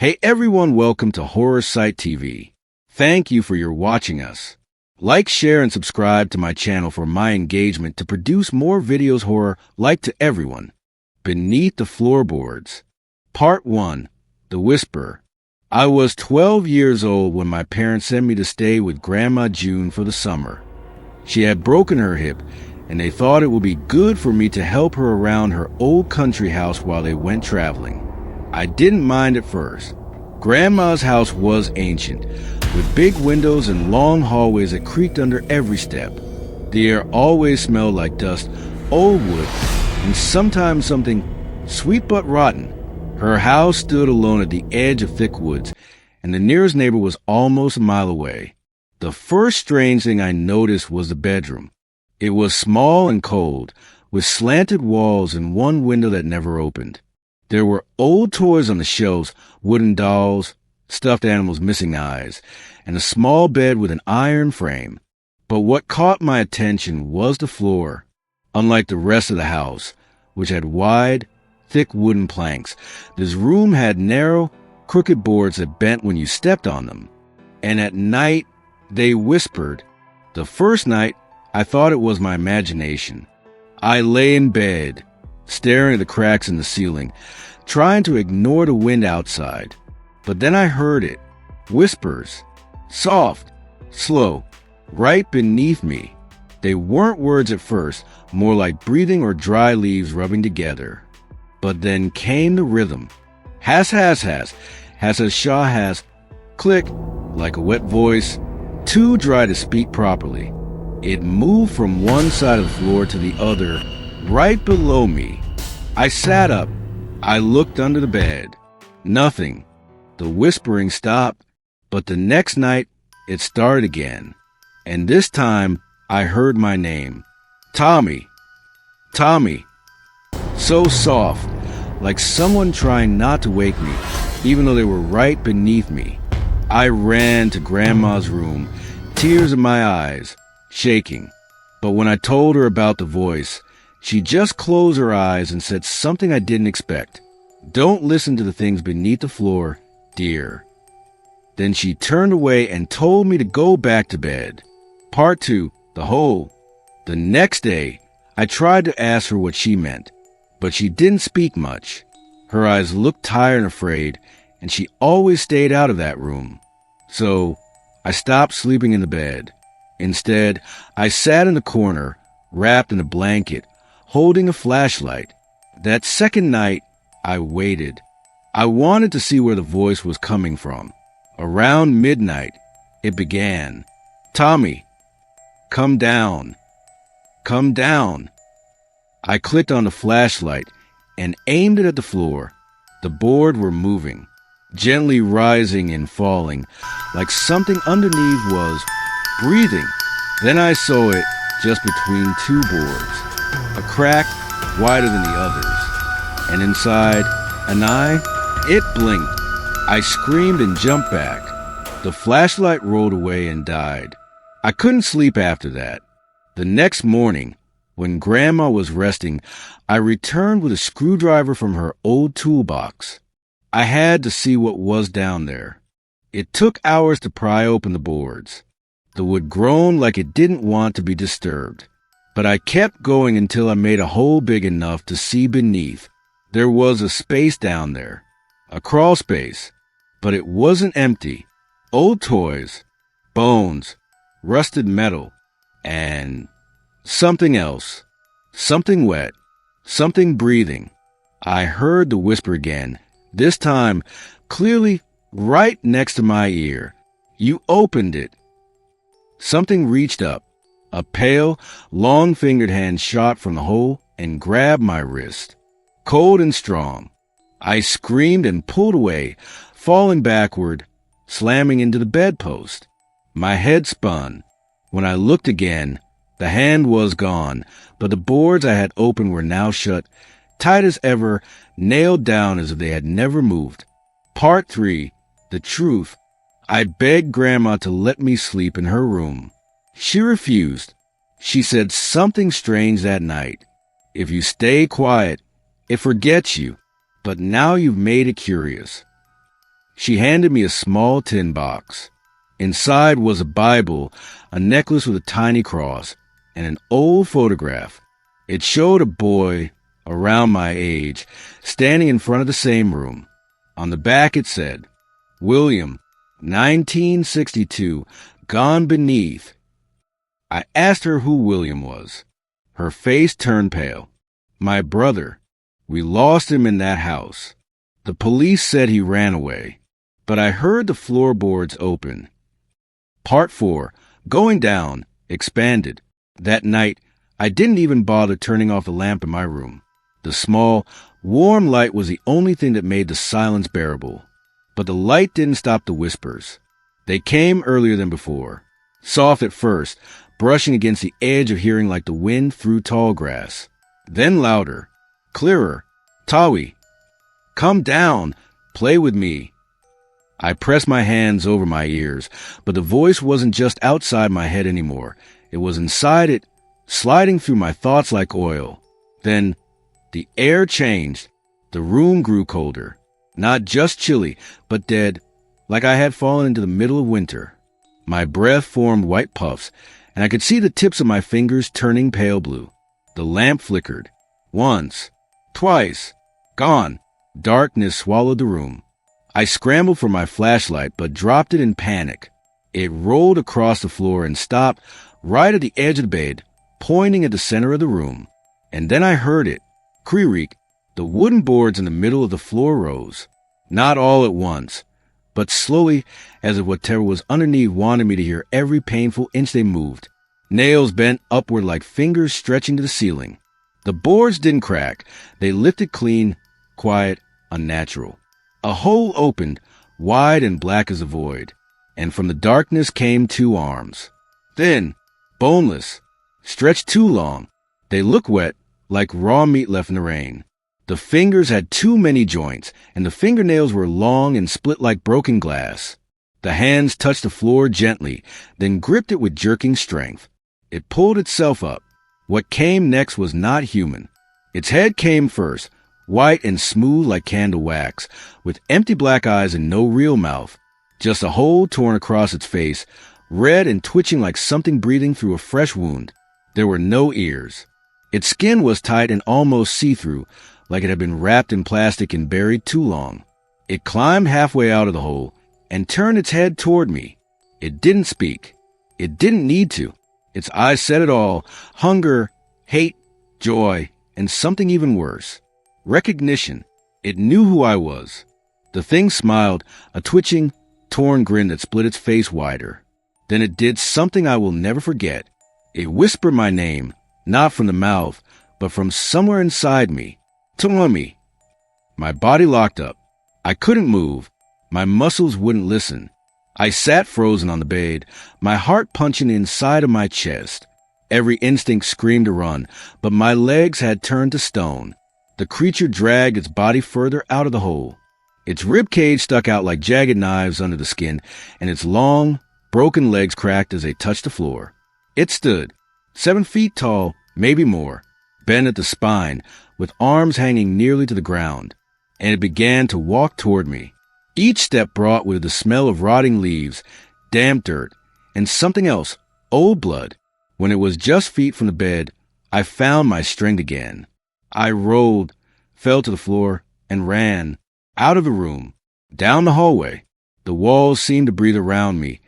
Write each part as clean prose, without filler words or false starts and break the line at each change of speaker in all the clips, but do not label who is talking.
Hey everyone, welcome to Horror Site TV. Thank you for your watching us. Like, share, and subscribe to my channel for my engagement to produce more videos horror like to everyone. Beneath the Floorboards. Part 1. The Whisper. I was 12 years old when my parents sent me to stay with Grandma June for the summer. She had broken her hip, and they thought it would be good for me to help her around her old country house while they went traveling. I didn't mind at first. Grandma's house was ancient, with big windows and long hallways that creaked under every step. The air always smelled like dust, old wood, and sometimes something sweet but rotten. Her house stood alone at the edge of thick woods, and the nearest neighbor was almost a mile away. The first strange thing I noticed was the bedroom. It was small and cold, with slanted walls and one window that never opened. There were old toys on the shelves, wooden dolls, stuffed animals missing eyes, and a small bed with an iron frame. But what caught my attention was the floor. Unlike the rest of the house, which had wide, thick wooden planks, this room had narrow, crooked boards that bent when you stepped on them. And at night, they whispered. The first night, I thought it was my imagination. I lay in bed, staring at the cracks in the ceiling, trying to ignore the wind outside. But then I heard it. Whispers. Soft, slow, right beneath me. They weren't words at first, more like breathing or dry leaves rubbing together. But then came the rhythm. Has, has, shaw has, click, like a wet voice, too dry to speak properly. It moved from one side of the floor to the other, right below me. I sat up. I looked under the bed. Nothing. The whispering stopped, but the next night it started again. And this time I heard my name. Tommy. Tommy. So soft, like someone trying not to wake me, even though they were right beneath me. I ran to Grandma's room, tears in my eyes, shaking. But when I told her about the voice, she just closed her eyes and said something I didn't expect. Don't listen to the things beneath the floor, dear. Then she turned away and told me to go back to bed. Part 2. The Hole. The next day, I tried to ask her what she meant, but she didn't speak much. Her eyes looked tired and afraid, and she always stayed out of that room. So, I stopped sleeping in the bed. Instead, I sat in the corner, wrapped in a blanket, holding a flashlight. That second night, I waited. I wanted to see where the voice was coming from. Around midnight, it began. Tommy, come down. Come down. I clicked on the flashlight and aimed it at the floor. The boards were moving, gently rising and falling, like something underneath was breathing. Then I saw it just between two boards, a crack wider than the others, and inside an eye, it blinked. I screamed and jumped back. The flashlight rolled away and died. I couldn't sleep after that. The next morning, when Grandma was resting, I returned with a screwdriver from her old toolbox. I had to see what was down there. It took hours to pry open the boards. The wood groaned like it didn't want to be disturbed. But I kept going until I made a hole big enough to see beneath. There was a space down there, a crawl space, but it wasn't empty. Old toys, bones, rusted metal, and something else. Something wet, something breathing. I heard the whisper again, this time clearly right next to my ear. You opened it. Something reached up. A pale, long-fingered hand shot from the hole and grabbed my wrist. Cold and strong. I screamed and pulled away, falling backward, slamming into the bedpost. My head spun. When I looked again, the hand was gone, but the boards I had opened were now shut, tight as ever, nailed down as if they had never moved. Part 3. The Truth. I begged Grandma to let me sleep in her room. She refused. She said something strange that night. If you stay quiet, it forgets you. But now you've made it curious. She handed me a small tin box. Inside was a Bible, a necklace with a tiny cross, and an old photograph. It showed a boy around my age standing in front of the same room. On the back it said, William, 1962, gone beneath. I asked her who William was. Her face turned pale. My brother. We lost him in that house. The police said he ran away, but I heard the floorboards open. Part 4, Going Down, expanded. That night, I didn't even bother turning off the lamp in my room. The small, warm light was the only thing that made the silence bearable. But the light didn't stop the whispers. They came earlier than before. Soft at first, brushing against the edge of hearing like the wind through tall grass. Then louder, clearer. Tawi, come down, play with me. I pressed my hands over my ears, but the voice wasn't just outside my head anymore. It was inside it, sliding through my thoughts like oil. Then, the air changed. The room grew colder. Not just chilly, but dead, like I had fallen into the middle of winter. My breath formed white puffs, and I could see the tips of my fingers turning pale blue. The lamp flickered. Once, twice, gone. Darkness swallowed the room. I scrambled for my flashlight, but dropped it in panic. It rolled across the floor and stopped right at the edge of the bed, pointing at the center of the room. And then I heard it. Creak. The wooden boards in the middle of the floor rose. Not all at once, but slowly, as if whatever was underneath wanted me to hear every painful inch they moved. Nails bent upward like fingers stretching to the ceiling. The boards didn't crack. They lifted clean, quiet, unnatural. A hole opened, wide and black as a void, and from the darkness came two arms. Thin, boneless, stretched too long. They looked wet, like raw meat left in the rain. The fingers had too many joints, and the fingernails were long and split like broken glass. The hands touched the floor gently, then gripped it with jerking strength. It pulled itself up. What came next was not human. Its head came first, white and smooth like candle wax, with empty black eyes and no real mouth. Just a hole torn across its face, red and twitching like something breathing through a fresh wound. There were no ears. Its skin was tight and almost see-through, like it had been wrapped in plastic and buried too long. It climbed halfway out of the hole and turned its head toward me. It didn't speak. It didn't need to. Its eyes said it all: hunger, hate, joy, and something even worse. Recognition. It knew who I was. The thing smiled, a twitching, torn grin that split its face wider. Then it did something I will never forget. It whispered my name, not from the mouth, but from somewhere inside me. Tuomi. My body locked up. I couldn't move. My muscles wouldn't listen. I sat frozen on the bed, my heart punching inside of my chest. Every instinct screamed to run, but my legs had turned to stone. The creature dragged its body further out of the hole. Its rib cage stuck out like jagged knives under the skin, and its long, broken legs cracked as they touched the floor. It stood, 7 feet tall, maybe more, bent at the spine, with arms hanging nearly to the ground, and it began to walk toward me. Each step brought with it the smell of rotting leaves, damp dirt, and something else, old blood. When it was just feet from the bed, I found my strength again. I rolled, fell to the floor, and ran, out of the room, down the hallway. The walls seemed to breathe around me,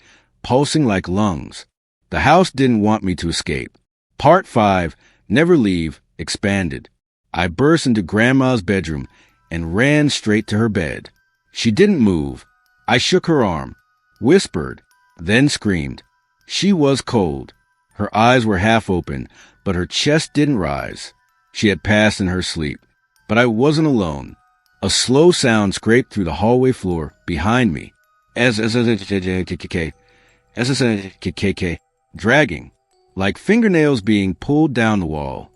pulsing like lungs. The house didn't want me to escape. Part 5, Never Leave, expanded. I burst into Grandma's bedroom and ran straight to her bed. She didn't move. I shook her arm, whispered, then screamed. She was cold. Her eyes were half open, but her chest didn't rise. She had passed in her sleep, but I wasn't alone. A slow sound scraped through the hallway floor behind me, dragging, like fingernails being pulled down the wall.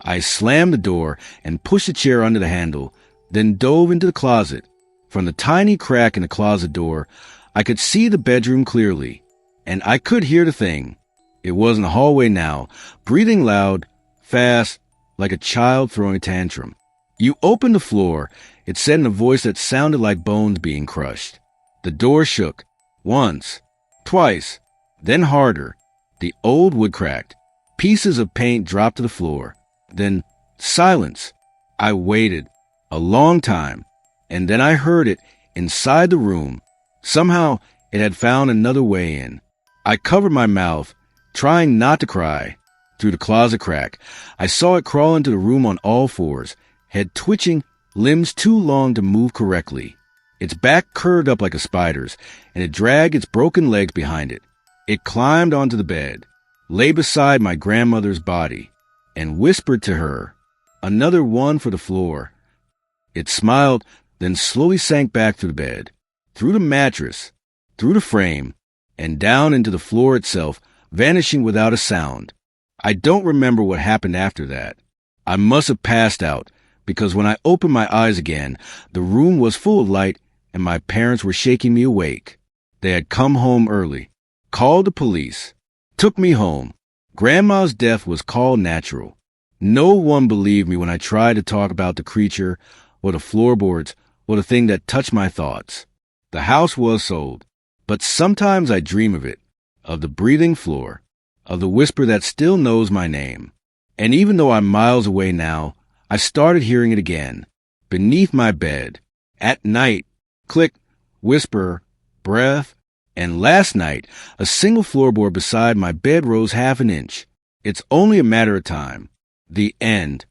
I slammed the door and pushed the chair under the handle, then dove into the closet. From the tiny crack in the closet door, I could see the bedroom clearly, and I could hear the thing. It was in the hallway now, breathing loud, fast, like a child throwing a tantrum. You opened the floor, it said in a voice that sounded like bones being crushed. The door shook. Once, twice, then harder. The old wood cracked. Pieces of paint dropped to the floor. Then silence. I waited a long time, and then I heard it inside the room. Somehow it had found another way in. I covered my mouth, trying not to cry. Through the closet crack, I saw it crawl into the room on all fours, head twitching, limbs too long to move correctly. Its back curved up like a spider's, and it dragged its broken legs behind it. It climbed onto the bed, lay beside my grandmother's body, and whispered to her, "Another one for the floor." It smiled, then slowly sank back through the bed, through the mattress, through the frame, and down into the floor itself, vanishing without a sound. I don't remember what happened after that. I must have passed out, because when I opened my eyes again, the room was full of light and my parents were shaking me awake. They had come home early, called the police, took me home. Grandma's death was called natural. No one believed me when I tried to talk about the creature or the floorboards or the thing that touched my thoughts. The house was sold, but sometimes I dream of it, of the breathing floor, of the whisper that still knows my name. And even though I'm miles away now, I started hearing it again, beneath my bed, at night, click, whisper, breath, and last night, a single floorboard beside my bed rose half an inch. It's only a matter of time. The end.